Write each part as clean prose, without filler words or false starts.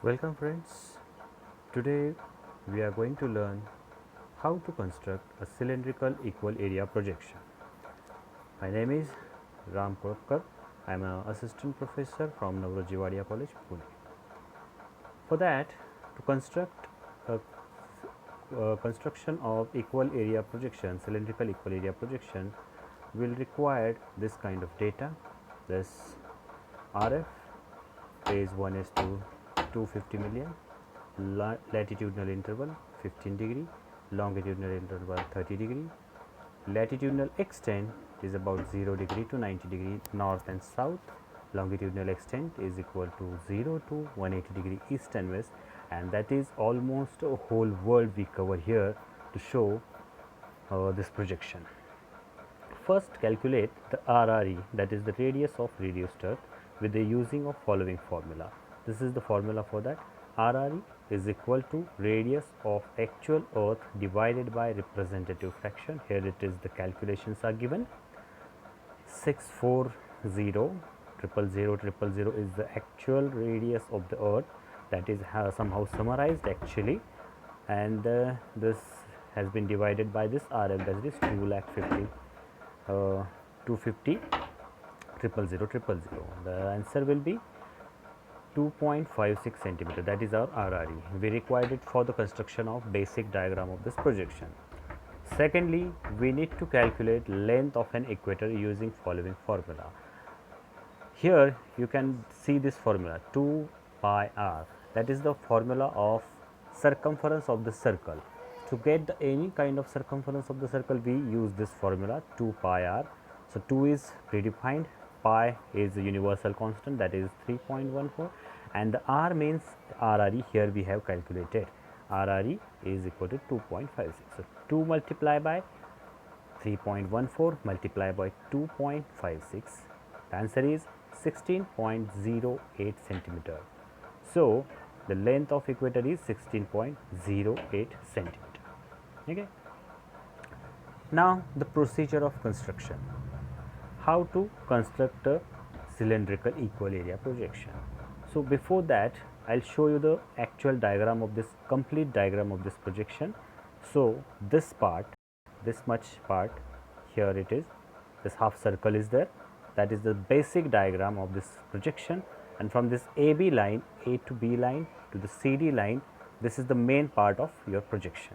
Welcome friends. Today we are going to learn how to construct a cylindrical equal area projection. My name is Ram Kolkar. I am an assistant professor from Navroji Wadia College, Pune. For that, to construct a construction of equal area projection, cylindrical equal area projection, will require this kind of data. This RF phase 1 is to 250 million, latitudinal interval 15 degree, longitudinal interval 30 degree, latitudinal extent is about 0 degree to 90 degree north and south, longitudinal extent is equal to 0 to 180 degree east and west, and that is almost a whole world we cover here to show this projection. First, calculate the RRE, that is the radius of reduced earth, with the using of following formula. This is the formula for that. RRE is equal to radius of actual earth divided by representative fraction. Here it is, the calculations are given. 640 000 is the actual radius of the earth, that is somehow summarized actually, and this has been divided by this RL, that is 250 250 000. The answer will be 2.56 centimeter. That is our RRE. We required it for the construction of basic diagram of this projection. Secondly, we need to calculate length of an equator using following formula. Here you can see this formula 2 pi r, that is the formula of circumference of the circle. To get any kind of circumference of the circle, we use this formula 2 pi r. So 2 is predefined, pi is a universal constant, that is 3.14, and the r means RRE. Here we have calculated RRE is equal to 2.56. So 2 multiplied by 3.14 multiplied by 2.56, the answer is 16.08 centimeter. So the length of equator is 16.08 centimeter. Okay. Now the procedure of construction. How to construct a cylindrical equal area projection. So before that, I'll show you the actual diagram of this, complete diagram of this projection. So this part, this much part, here it is, this half circle is there, that is the basic diagram of this projection, and from this AB line, A to B line to the CD line, this is the main part of your projection.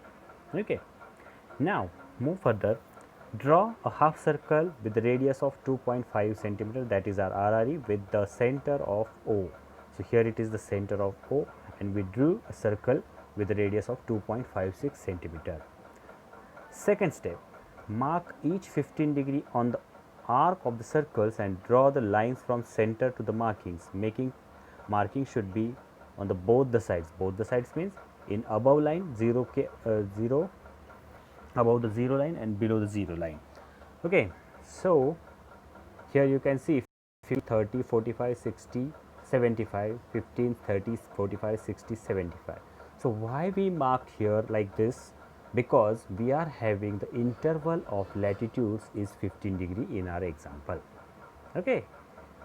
Okay. Now move further. Draw a half circle with the radius of 2.5 centimeter, that is our RRE, with the center of O. So here it is the center of O, and we drew a circle with the radius of 2.56 centimeter. Second step, mark each 15 degree on the arc of the circles and draw the lines from center to the markings. Marking should be on the both the sides. Both the sides means in above line 0 above the 0 line and below the 0 line. Okay. So here you can see 30, 45, 60, 75, 15, 30, 45, 60, 75. So why we marked here like this? Because we are having the interval of latitudes is 15 degree in our example. Okay.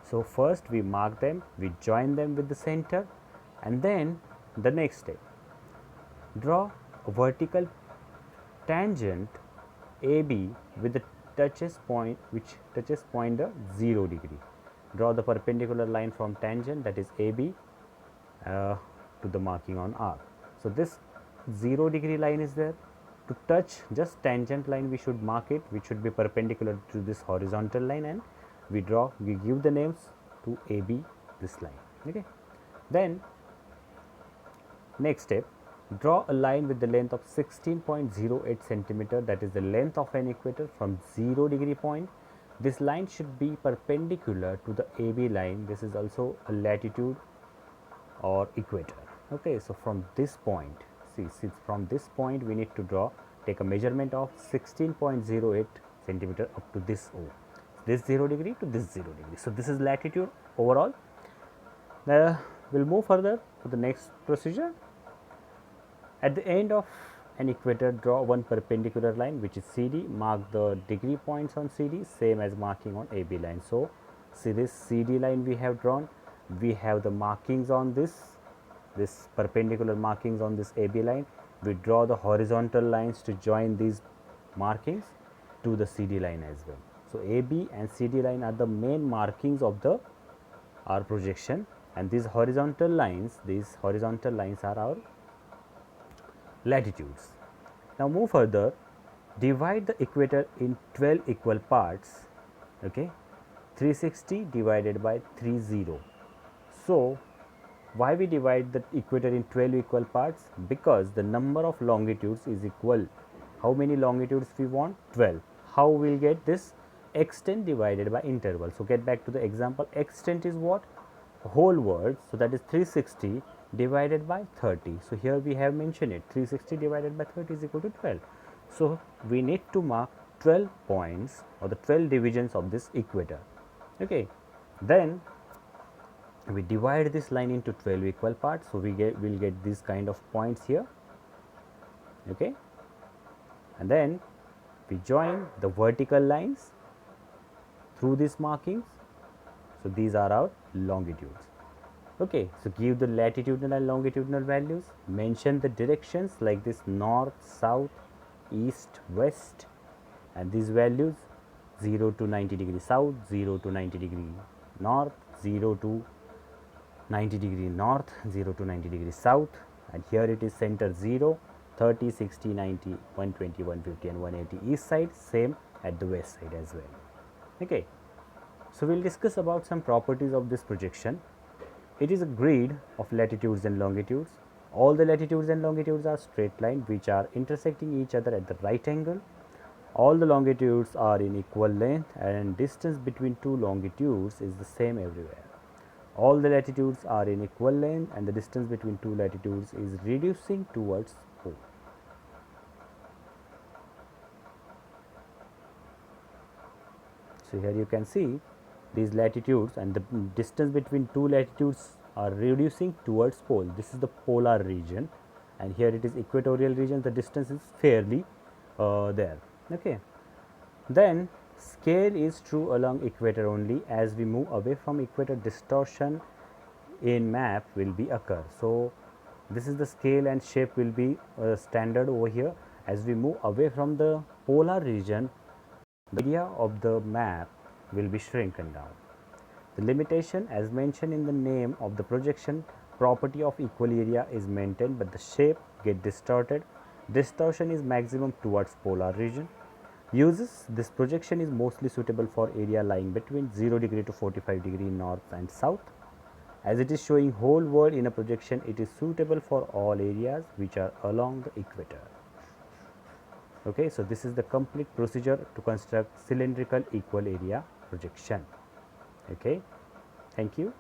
So first we mark them, we join them with the center, and then the next step, draw a vertical tangent AB with the touches point, which touches point the 0 degree. Draw the perpendicular line from tangent, that is AB, to the marking on R. So this 0 degree line is there. To touch just tangent line, we should mark it, which should be perpendicular to this horizontal line, and we give the names to AB, this line. Okay. Then next step, draw a line with the length of 16.08 centimeter, that is the length of an equator from 0 degree point. This line should be perpendicular to the AB line. This is also a latitude or equator. Okay. So from this point, since from this point we need to take a measurement of 16.08 centimeter up to this O, this 0 degree to this 0 degree. So this is latitude overall. We'll move further to the next procedure. At the end of an equator, draw one perpendicular line, which is CD. Mark the degree points on CD, same as marking on AB line. So see this CD line we have drawn, we have the markings on this this perpendicular markings on this AB line, we draw the horizontal lines to join these markings to the CD line as well. So, AB and CD line are the main markings of the our projection, and these horizontal lines are our latitudes. Now, move further, divide the equator in 12 equal parts, okay, 360 divided by 30. So, why we divide the equator in 12 equal parts? Because the number of longitudes is equal. How many longitudes we want? 12. How we will get this? Extent divided by interval. So, get back to the example. Extent is what? Whole world. So, that is 360 divided by 30. So, here we have mentioned it, 360 divided by 30 is equal to 12. So, we need to mark 12 points or the 12 divisions of this equator. Okay. Then we divide this line into 12 equal parts. So, we will get this kind of points here, okay. And then we join the vertical lines through these markings. So, these are our longitudes, okay. So, give the latitudinal and longitudinal values, mention the directions like this: north, south, east, west, and these values 0 to 90 degree south, 0 to 90 degree north, 0 to 90 degree north, 0 to 90 degree south, and here it is center 0, 30, 60, 90, 120, 150 and 180 east side, same at the west side as well, okay. So, we will discuss about some properties of this projection. It is a grid of latitudes and longitudes. All the latitudes and longitudes are straight line which are intersecting each other at the right angle. All the longitudes are in equal length and distance between two longitudes is the same everywhere. All the latitudes are in equal length and the distance between two latitudes is reducing towards pole. So, here you can see these latitudes and the distance between two latitudes are reducing towards pole. This is the polar region, and here it is equatorial region. The distance is fairly there, okay. Then scale is true along equator only. As we move away from equator, distortion in map will be occur. So, this is the scale and shape will be standard over here. As we move away from the polar region, the area of the map will be shrunken down. The limitation, as mentioned in the name of the projection, property of equal area is maintained, but the shape get distorted. Distortion is maximum towards polar region. Uses: this projection is mostly suitable for area lying between 0 degree to 45 degree north and south. As it is showing whole world in a projection, it is suitable for all areas which are along the equator. Okay, so this is the complete procedure to construct cylindrical equal area projection. Okay, thank you.